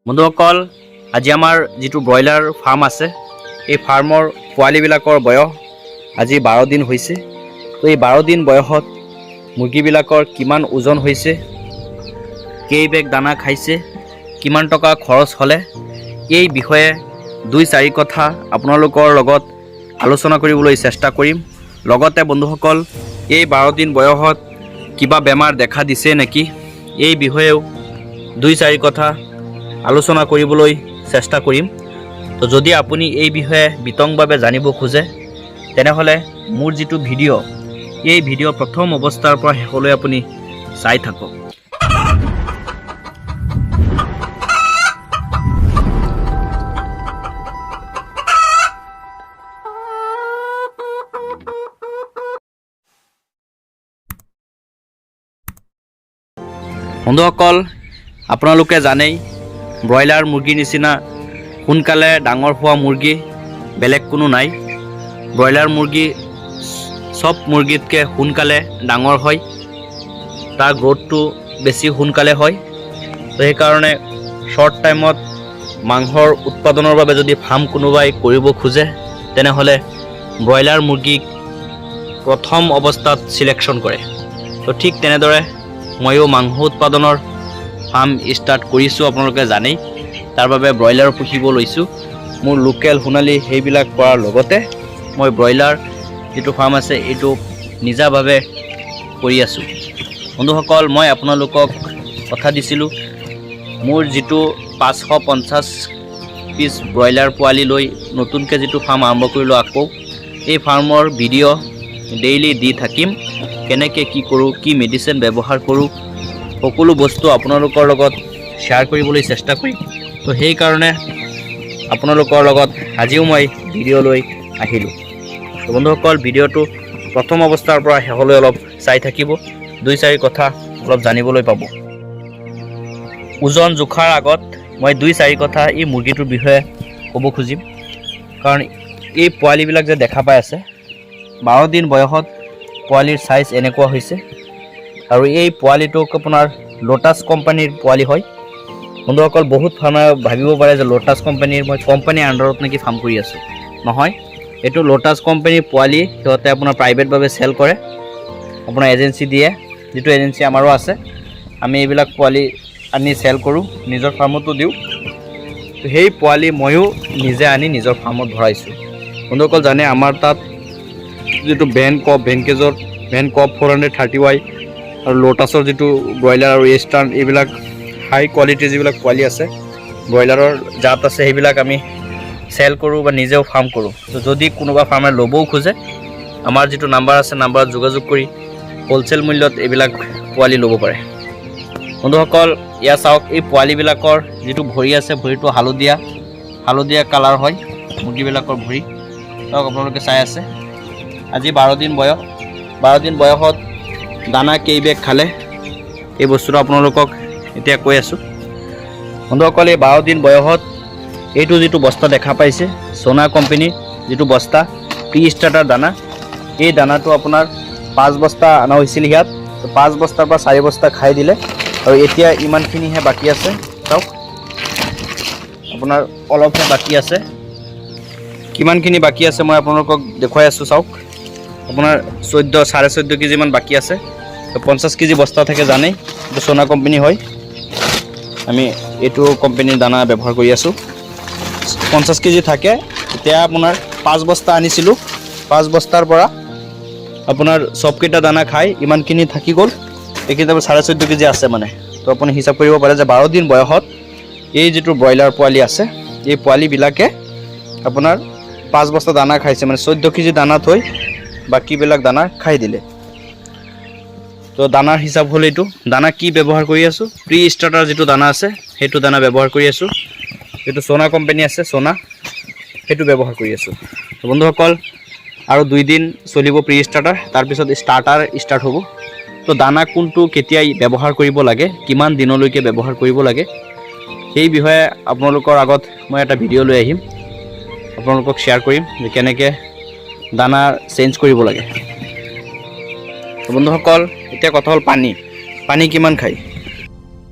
বন্ধুসকল আজি আমাৰ যিটো ব্ৰইলাৰ ফাৰ্ম আছে এই ফাৰ্মৰ পোৱালিবিলাকৰ বয়স আজি 12 দিন হৈছে। তো এই 12 দিন বয়সত মুৰ্গীবিলাকৰ কিমান ওজন হৈছে, কেই বেগ দানা খাইছে, কিমান টকা খৰচ হ'লে, এই বিষয়ে 2-4 কথা আপোনালোকৰ লগত আলোচনা কৰিবলৈ চেষ্টা কৰিম। লগতে বন্ধুসকল এই 12 দিন বয়সত কিবা বেমাৰ দেখা দিছে নেকি এই বিষয়েও 2-4 কথা আলোচনা কৰিবলৈ চেষ্টা কৰিম। তো যদি আপুনি এই বিষয়ে বিতংভাৱে জানিব খোজে তেনেহ'লে মোৰ যিটো ভিডিঅ' এই ভিডিঅ' প্ৰথম অৱস্থাৰ পৰা শেষলৈ আপুনি চাই থাকক। বন্ধুসকল আপোনালোকে জানেই ব্ৰইলাৰ মুৰ্গীৰ নিচিনা সোনকালে ডাঙৰ হোৱা মুৰ্গী বেলেগ কোনো নাই। ব্ৰইলাৰ মুৰ্গী সব মুৰ্গীতকৈ সোনকালে ডাঙৰ হয়, তাৰ গ্ৰোথটো বেছি সোনকালে হয়। তো সেইকাৰণে শ্বৰ্ট টাইমত মাংসৰ উৎপাদনৰ বাবে যদি ফাৰ্ম কোনোবাই কৰিব খোজে তেনেহ'লে ব্ৰইলাৰ মুৰ্গীক প্ৰথম অৱস্থাত চিলেকশ্যন কৰে। তো ঠিক তেনেদৰে ময়ো মাংস উৎপাদনৰ ফাৰ্ম ষ্টাৰ্ট কৰিছোঁ, আপোনালোকে জানেই। তাৰ বাবে ব্ৰইলাৰ পুহিব লৈছোঁ। মোৰ লোকেল সোণালী সেইবিলাক কৰাৰ লগতে মই ব্ৰইলাৰ যিটো ফাৰ্ম আছে এইটো নিজাভাৱে কৰি আছোঁ। বন্ধুসকল মই আপোনালোকক কথা দিছিলোঁ মোৰ যিটো 550 পিচ ব্ৰইলাৰ পোৱালি লৈ নতুনকৈ যিটো ফাৰ্ম আৰম্ভ কৰিলোঁ আকৌ এই ফাৰ্মৰ ভিডিঅ' ডেইলি দি থাকিম। কেনেকৈ কি কৰোঁ, কি মেডিচিন ব্যৱহাৰ কৰোঁ, সকলো বস্তু আপোনালোকৰ লগত শ্বেয়াৰ কৰিবলৈ চেষ্টা কৰিম। তো সেইকাৰণে আপোনালোকৰ লগত আজিও মই ভিডিঅ' লৈ আহিলোঁ। তো বন্ধুসকল ভিডিঅ'টো প্ৰথম অৱস্থাৰ পৰা শেষলৈ অলপ চাই থাকিব, 2-4 কথা অলপ জানিবলৈ পাব। ওজন জোখাৰ আগত মই 2-4 কথা এই মুৰ্গীটোৰ বিষয়ে ক'ব খুজিম। কাৰণ এই পোৱালিবিলাক যে দেখা পাই আছে 12 দিন বয়সত পোৱালিৰ চাইজ এনেকুৱা হৈছে। আৰু এই পোৱালিটোক আপোনাৰ লোটাছ কোম্পানীৰ পোৱালি হয়। বন্ধুসকল বহুত ফাৰ্মাৰ ভাবিব পাৰে যে লোটাছ কোম্পানীৰ মই কোম্পানীৰ আণ্ডাৰত নেকি ফাৰ্ম কৰি আছোঁ। নহয়, এইটো লোটাছ কোম্পানীৰ পোৱালি সিহঁতে আপোনাৰ প্ৰাইভেটভাৱে চেল কৰে, আপোনাৰ এজেঞ্চি দিয়ে, যিটো এজেঞ্চি আমাৰো আছে। আমি এইবিলাক পোৱালি আনি চেল কৰোঁ, নিজৰ ফাৰ্মতো দিওঁ। তো সেই পোৱালি ময়ো নিজে আনি নিজৰ ফাৰ্মত ভৰাইছোঁ। বন্ধুসকল জানে আমাৰ তাত যিটো ভেনকেজৰ 430Y আৰু লোটাছৰ যিটো ব্ৰইলাৰ আৰু ইষ্টাৰ্ণ এইবিলাক হাই কোৱালিটিৰ যিবিলাক পোৱালি আছে ব্ৰইলাৰৰ জাত আছে সেইবিলাক আমি চেল কৰোঁ বা নিজেও ফাৰ্ম কৰোঁ। তো যদি কোনোবা ফাৰ্মাৰ ল'বও খোজে আমাৰ যিটো নাম্বাৰ আছে নাম্বাৰত যোগাযোগ কৰি হ'লচেল মূল্যত এইবিলাক পোৱালি ল'ব পাৰে। বন্ধুসকল এয়া চাওক, এই পোৱালিবিলাকৰ যিটো ভৰি আছে ভৰিটো হালধীয়া কালাৰ হয় মুৰ্গীবিলাকৰ ভৰি। চাওক আপোনালোকে চাই আছে। আজি 12 দিন বয়স। 12 দিন বয়সত দানা কেই বেগ খালে এই বস্তুটো আপোনালোকক এতিয়া কৈ আছোঁ। বন্ধুসকল এই 12 দিন বয়সত এইটো যিটো বস্তা দেখা পাইছে সোনা কোম্পানীৰ যিটো বস্তা প্ৰি ষ্টাৰ্টাৰ দানা, এই দানাটো আপোনাৰ 5 বস্তা অনা হৈছিল ইয়াত। 5 বস্তাৰ পৰা 4 বস্তা খাই দিলে আৰু এতিয়া ইমানখিনিহে বাকী আছে। চাওক আপোনাৰ অলপহে বাকী আছে। কিমানখিনি বাকী আছে মই আপোনালোকক দেখুৱাই আছোঁ। চাওক আপোনাৰ 14.5 কেজিমান বাকী আছে। 50 কেজি বস্তা থাকে জানেই, এইটো সোনা কোম্পানী হয়। আমি এইটো কোম্পানীৰ দানা ব্যৱহাৰ কৰি আছোঁ। 50 কেজি থাকে। এতিয়া আপোনাৰ 5 বস্তা আনিছিলোঁ, 5 বস্তাৰ পৰা আপোনাৰ চবকেইটা দানা খাই ইমানখিনি থাকি গ'ল। এইকেইটা 14.5 কেজি আছে মানে। তো আপুনি হিচাপ কৰিব পাৰে যে 12 দিন বয়সত এই যিটো ব্ৰইলাৰ পোৱালি আছে এই পোৱালিবিলাকে আপোনাৰ 5 বস্তা দানা খাইছে, মানে 14 কেজি দানা থৈ বাকীবিলাক দানা খাই দিলে। তো দানাৰ হিচাপ হ'ল এইটো। দানা কি ব্যৱহাৰ কৰি আছোঁ, প্ৰি ষ্টাৰ্টাৰ যিটো দানা আছে সেইটো দানা ব্যৱহাৰ কৰি আছোঁ। এইটো সোনা কোম্পানী আছে, সোনা, সেইটো ব্যৱহাৰ কৰি আছোঁ। তো বন্ধুসকল আৰু 2 দিন চলিব প্ৰি ষ্টাৰ্টাৰ, তাৰপিছত ষ্টাৰ্টাৰ ষ্টাৰ্ট হ'ব। তো দানা কোনটো কেতিয়া ব্যৱহাৰ কৰিব লাগে, কিমান দিনলৈকে ব্যৱহাৰ কৰিব লাগে সেই বিষয়ে আপোনালোকৰ আগত মই এটা ভিডিঅ' লৈ আহিম, আপোনালোকক শ্বেয়াৰ কৰিম যে কেনেকৈ দানা চেঞ্জ কৰিব লাগে। বন্ধুসকল এতিয়া কথা হ'ল পানী কিমান খায়।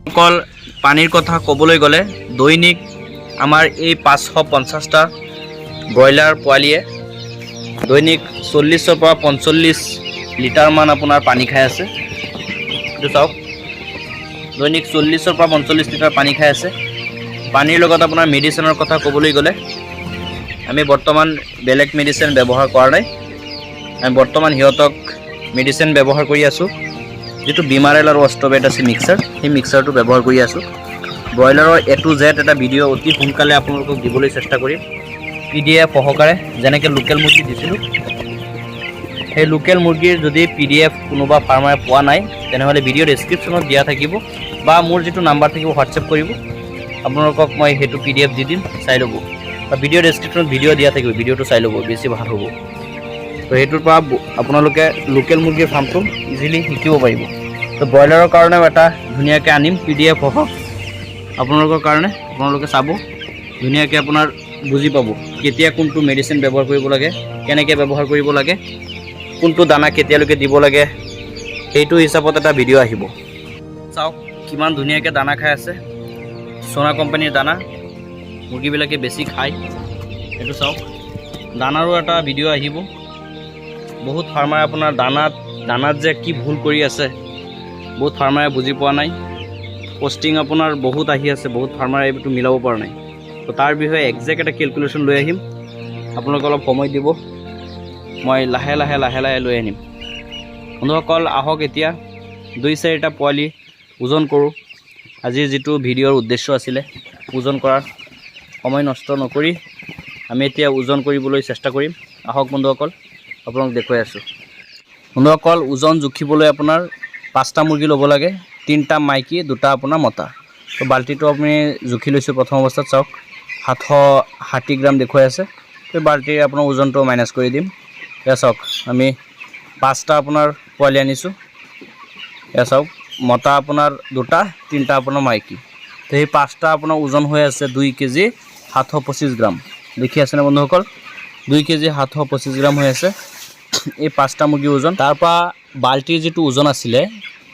অকল পানীৰ কথা ক'বলৈ গ'লে দৈনিক আমাৰ এই 550টা ব্ৰইলাৰ পোৱালিয়ে দৈনিক 40ৰ পৰা 45 লিটাৰমান আপোনাৰ পানী খাই আছে। এইটো চাওক, দৈনিক 40ৰ পৰা 45 লিটাৰ পানী খাই আছে। পানীৰ লগত আপোনাৰ মেডিচিনৰ কথা ক'বলৈ গ'লে আমি বৰ্তমান বেলেগ মেডিচিন ব্যৱহাৰ কৰা নাই। আমি বৰ্তমান সিহঁতক মেডিচিন ব্যৱহাৰ কৰি আছোঁ, যিটো বিমাৰেল আৰু অষ্টবেট আছে মিক্সাৰ, সেই মিক্সাৰটো ব্যৱহাৰ কৰি আছোঁ। ব্ৰইলাৰৰ A to Z এটা ভিডিঅ' অতি সোনকালে আপোনালোকক দিবলৈ চেষ্টা কৰিম, PDF সহকাৰে। যেনেকৈ লোকেল মুৰ্গী দিছিলোঁ, সেই লোকেল মুৰ্গীৰ যদি PDF কোনোবা ফাৰ্মাৰে পোৱা নাই, তেনেহ'লে ভিডিঅ' ডেছক্ৰিপশ্যনত দিয়া থাকিব বা মোৰ যিটো নাম্বাৰ থাকিব হোৱাটছএপ কৰিব, আপোনালোকক মই সেইটো PDF দি দিম, চাই ল'ব। বা ভিডিঅ' ডেছক্ৰিপশ্যনত ভিডিঅ' দিয়া থাকিব, ভিডিঅ'টো চাই ল'ব, বেছি ভাল হ'ব। তো সেইটোৰ পৰা আপোনালোকে লোকেল মুৰ্গীৰ ফাৰ্মটো ইজিলি শিকিব পাৰিব। তো ব্ৰইলাৰৰ কাৰণেও এটা ধুনীয়াকৈ আনিম PDF সহ আপোনালোকৰ কাৰণে, আপোনালোকে চাব ধুনীয়াকৈ, আপোনাৰ বুজি পাব কেতিয়া কোনটো মেডিচিন ব্যৱহাৰ কৰিব লাগে, কেনেকৈ ব্যৱহাৰ কৰিব লাগে, কোনটো দানা কেতিয়ালৈকে দিব লাগে, সেইটো হিচাপত এটা ভিডিঅ' আহিব। চাওক কিমান ধুনীয়াকৈ দানা খাই আছে, সোনা কোম্পানীৰ দানা, মুৰ্গীবিলাকে বেছি খায়। এইটো চাওক, দানাৰো এটা ভিডিঅ' আহিব। বহুত ফাৰ্মাৰে আপোনাৰ দানাত যে কি ভুল কৰি আছে, বহুত ফাৰ্মাৰে বুজি পোৱা নাই। পষ্টিং আপোনাৰ বহুত আহি আছে, বহুত ফাৰ্মাৰে এইটো মিলাব পৰা নাই। তো তাৰ বিষয়ে একজেক্ট এটা কেলকুলেশ্যন লৈ আহিম, আপোনালোকে অলপ সময় দিব, মই লাহে লাহে লৈ আনিম। বন্ধুসকল আহক এতিয়া 2-4টা পোৱালি ওজন কৰোঁ। আজিৰ যিটো ভিডিঅ'ৰ উদ্দেশ্য আছিলে ওজন কৰাৰ, সময় নষ্ট নকৰি আমি এতিয়া ওজন কৰিবলৈ চেষ্টা কৰিম। আহক বন্ধুসকল, আপোনাক দেখুৱাই আছোঁ। বন্ধুসকল ওজন জুখিবলৈ আপোনাৰ 5টা মুৰ্গী ল'ব লাগে, 3টা মাইকী, 2টা আপোনাৰ মতা। তো বাল্টিটো আপুনি জুখি লৈছোঁ। প্ৰথম অৱস্থাত চাওক 760 গ্ৰাম দেখুৱাই আছে। সেই বাল্টিৰ আপোনাৰ ওজনটো মাইনাছ কৰি দিম। এয়া চাওক, আমি 5টা আপোনাৰ পোৱালি আনিছোঁ। এয়া চাওক, মতা আপোনাৰ 2টা, 3টা আপোনাৰ মাইকী। তো সেই 5টা আপোনাৰ ওজন হৈ আছে 2 কেজি 725 গ্ৰাম। দেখি আছেনে বন্ধুসকল, 2 কেজি 725 গ্ৰাম হৈ আছে এই 5টা মুৰ্গীৰ ওজন। তাৰপৰা বাল্টিৰ যিটো ওজন আছিলে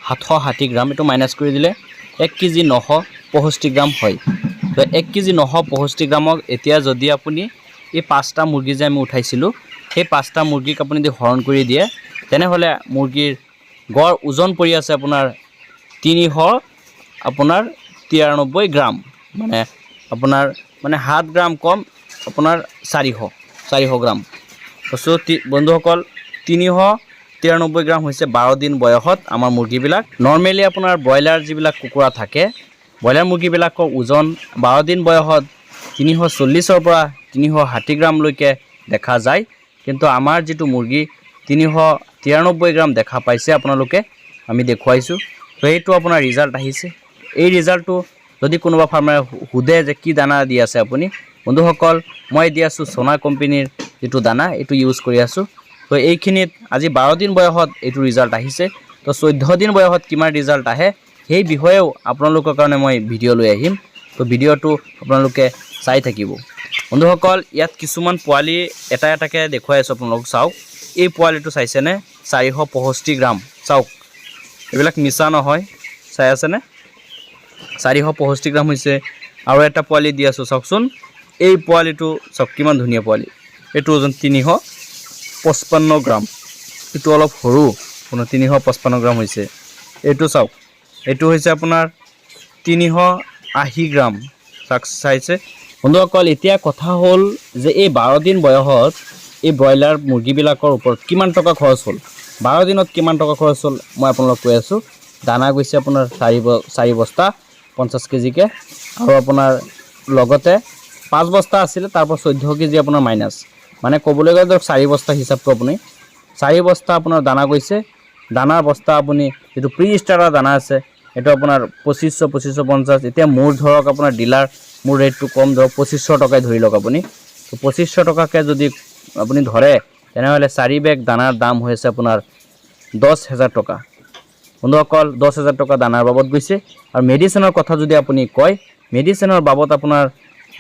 760 গ্ৰাম, এইটো মাইনাছ কৰি দিলে 1 কেজি 965 গ্ৰাম হয়। তো 1 কেজি 965 গ্ৰামক এতিয়া যদি আপুনি এই 5টা মুৰ্গী যে আমি উঠাইছিলোঁ, সেই 5টা মুৰ্গীক আপুনি যদি হৰণ কৰি দিয়ে, তেনেহ'লে মুৰ্গীৰ গড় ওজন পৰি আছে আপোনাৰ 393 গ্ৰাম, মানে 7 গ্ৰাম কম, আপোনাৰ 400 গ্ৰাম। বন্ধুসকল 393 গ্ৰাম হৈছে 12 দিন বয়সত আমাৰ মুৰ্গীবিলাক। নৰ্মেলি আপোনাৰ ব্ৰইলাৰ যিবিলাক কুকুৰা থাকে, ব্ৰইলাৰ মুৰ্গীবিলাকৰ ওজন 12 দিন বয়সত 340ৰ পৰা 360 গ্ৰামলৈকে দেখা যায়। কিন্তু আমাৰ যিটো মুৰ্গী 393 গ্ৰাম দেখা পাইছে আপোনালোকে, আমি দেখুৱাইছোঁ। তো এইটো আপোনাৰ ৰিজাল্ট আহিছে। এই ৰিজাল্টটো যদি কোনোবা ফাৰ্মাৰে সোধে যে কি দানা দি আছে আপুনি, বন্ধুসকল মই দি আছোঁ সোনা কোম্পানীৰ যিটো দানা, এইটো ইউজ কৰি আছোঁ। তো এইখিনিত আজি 12 দিন বয়সত এইটো ৰিজাল্ট আহিছে। তো 14 দিন বয়সত কিমান ৰিজাল্ট আহে সেই বিষয়েও আপোনালোকৰ কাৰণে মই ভিডিঅ' লৈ আহিম। তো ভিডিঅ'টো আপোনালোকে চাই থাকিব। বন্ধুসকল ইয়াত কিছুমান পোৱালি এটা এটাকৈ দেখুৱাই আছোঁ, আপোনালোক চাওক। এই পোৱালিটো চাইছেনে, 465 গ্ৰাম। চাওক, এইবিলাক মিছা নহয়, চাই আছেনে, 465 গ্ৰাম হৈছে। আৰু এটা পোৱালি দি আছোঁ, চাওকচোন। এই পোৱালিটো চাওক কিমান ধুনীয়া পোৱালি, এইটো ওজন 355 গ্ৰাম। এইটো অলপ সৰু, 355 গ্ৰাম হৈছে। এইটো চাওক, এইটো হৈছে আপোনাৰ 380 গ্ৰাম। চাইছে বন্ধুসকল। এতিয়া কথা হ'ল যে এই 12 দিন বয়সত এই ব্ৰইলাৰ মুৰ্গীবিলাকৰ ওপৰত কিমান টকা খৰচ হ'ল, 12 দিনত কিমান টকা খৰচ হ'ল মই আপোনালোক কৈ আছোঁ। দানা গৈছে আপোনাৰ 4 বস্তা 50 কেজিকৈ, আৰু আপোনাৰ লগতে 5 বস্তা আছিলে, তাৰপৰা 14 কেজি আপোনাৰ মাইনাছ, মানে ক'বলৈ গ'লে ধৰক 4 বস্তা হিচাপটো আপুনি 4 বস্তা আপোনাৰ দানা গৈছে। দানাৰ বস্তা আপুনি যিটো প্ৰি ষ্টাৰ্টাৰ দানা আছে, এইটো আপোনাৰ 2550। এতিয়া মোৰ ধৰক আপোনাৰ ডিলাৰ, মোৰ ৰেটটো কম, ধৰক 2500 টকাই ধৰি লওক আপুনি। তো 2500 টকাকৈ যদি আপুনি ধৰে, তেনেহ'লে 4 বেগ দানাৰ দাম হৈ আছে আপোনাৰ 10,000 টকা। বন্ধুসকল 10,000 টকা দানাৰ বাবদ গৈছে। আৰু মেডিচিনৰ কথা যদি আপুনি কয়, মেডিচিনৰ বাবদ আপোনাৰ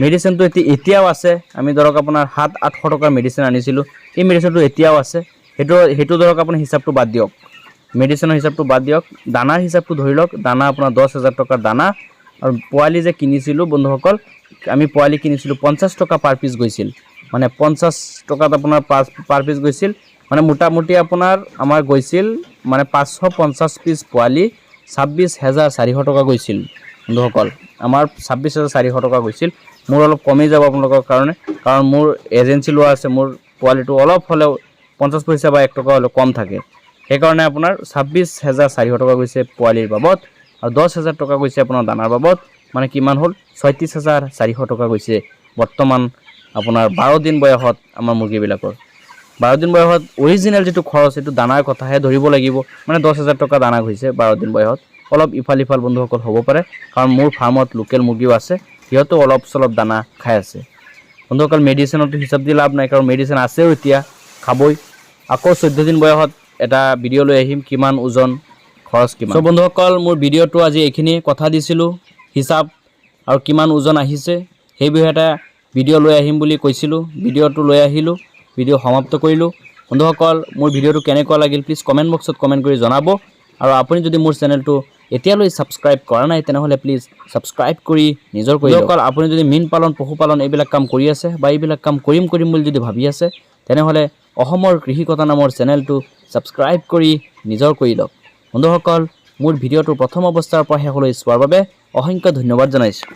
মেডিচিনটো এতিয়াও আছে। আমি ধৰক আপোনাৰ 700-800 টকাৰ মেডিচিন আনিছিলোঁ, এই মেডিচিনটো এতিয়াও আছে। সেইটো ধৰক আপুনি হিচাপটো বাদ দিয়ক, মেডিচিনৰ হিচাপটো বাদ দিয়ক, দানাৰ হিচাপটো ধৰি লওক। দানা আপোনাৰ 10,000 টকাৰ দানা আৰু পোৱালি যে কিনিছিলোঁ বন্ধুসকল, আমি পোৱালি কিনিছিলোঁ 50 টকা পাৰ পিচ গৈছিল, মানে 50 টকাত আপোনাৰ পাৰ পিচ গৈছিল, মানে মোটামুটি আপোনাৰ আমাৰ গৈছিল মানে 550 পিচ পোৱালি 26,400 টকা গৈছিল বন্ধুসকল। আমাৰ 26,400 টকা গৈছিল। মোৰ অলপ কমেই যাব আপোনালোকৰ কাৰণে, কাৰণ মোৰ এজেঞ্চি লোৱা আছে, মোৰ পোৱালিটো অলপ হ'লেও 50 পইচা বা 1 টকা হ'লেও কম থাকে, সেইকাৰণে আপোনাৰ 26,400 টকা গৈছে পোৱালিৰ বাবদ, আৰু 10,000 টকা গৈছে আপোনাৰ দানাৰ বাবদ, মানে কিমান হ'ল 36,400 টকা গৈছে বৰ্তমান আপোনাৰ 12 দিন বয়সত আমাৰ মুৰ্গীবিলাকৰ। 12 দিন বয়সত অৰিজিনেল যিটো খৰচ সেইটো দানাৰ কথাহে ধৰিব লাগিব, মানে 10,000 টকা দানা গৈছে 12 দিন বয়সত। অলপ ইফাল সিফাল বন্ধুসকল হ'ব পাৰে, কাৰণ মোৰ ফাৰ্মত লোকেল মুৰ্গীও আছে, সিহঁতেও অলপ চলপ দানা খাই আছে বন্ধুসকল। মেডিচিনতো হিচাপ দি লাভ নাই, কাৰণ মেডিচিন আছেও এতিয়া, খাবই। আকৌ 14 দিন বয়সত এটা ভিডিঅ' লৈ আহিম, কিমান ওজন খৰচ কিমান। চ' বন্ধুসকল, মোৰ ভিডিঅ'টো আজি এইখিনি কথা দিছিলোঁ, হিচাপ আৰু কিমান ওজন আহিছে সেই বিষয়ে এটা ভিডিঅ' লৈ আহিম বুলি কৈছিলোঁ, ভিডিঅ'টো লৈ আহিলোঁ, ভিডিঅ' সমাপ্ত কৰিলোঁ। বন্ধুসকল, মোৰ ভিডিঅ'টো কেনেকুৱা লাগিল প্লিজ কমেণ্ট বক্সত কমেণ্ট কৰি জনাব, আৰু আপুনি যদি মোৰ চেনেলটো এতিয়ালৈ ছাবস্ক্ৰাইব কৰা নাই তেনেহ'লে প্লিজ ছাবস্ক্ৰাইব কৰি নিজৰ কৰি লওক। আপুনি যদি মীন পালন, পশুপালন এইবিলাক কাম কৰি আছে বা এইবিলাক কাম কৰিম বুলি যদি ভাবি আছে, তেনেহ'লে অসমৰ কৃষি কথা নামৰ চেনেলটো ছাবস্ক্ৰাইব কৰি নিজৰ কৰি লওক। বন্ধুসকল, মোৰ ভিডিঅ'টো প্ৰথম অৱস্থাৰ পৰা শেষলৈ চোৱাৰ বাবে অসংখ্য ধন্যবাদ জনাইছোঁ।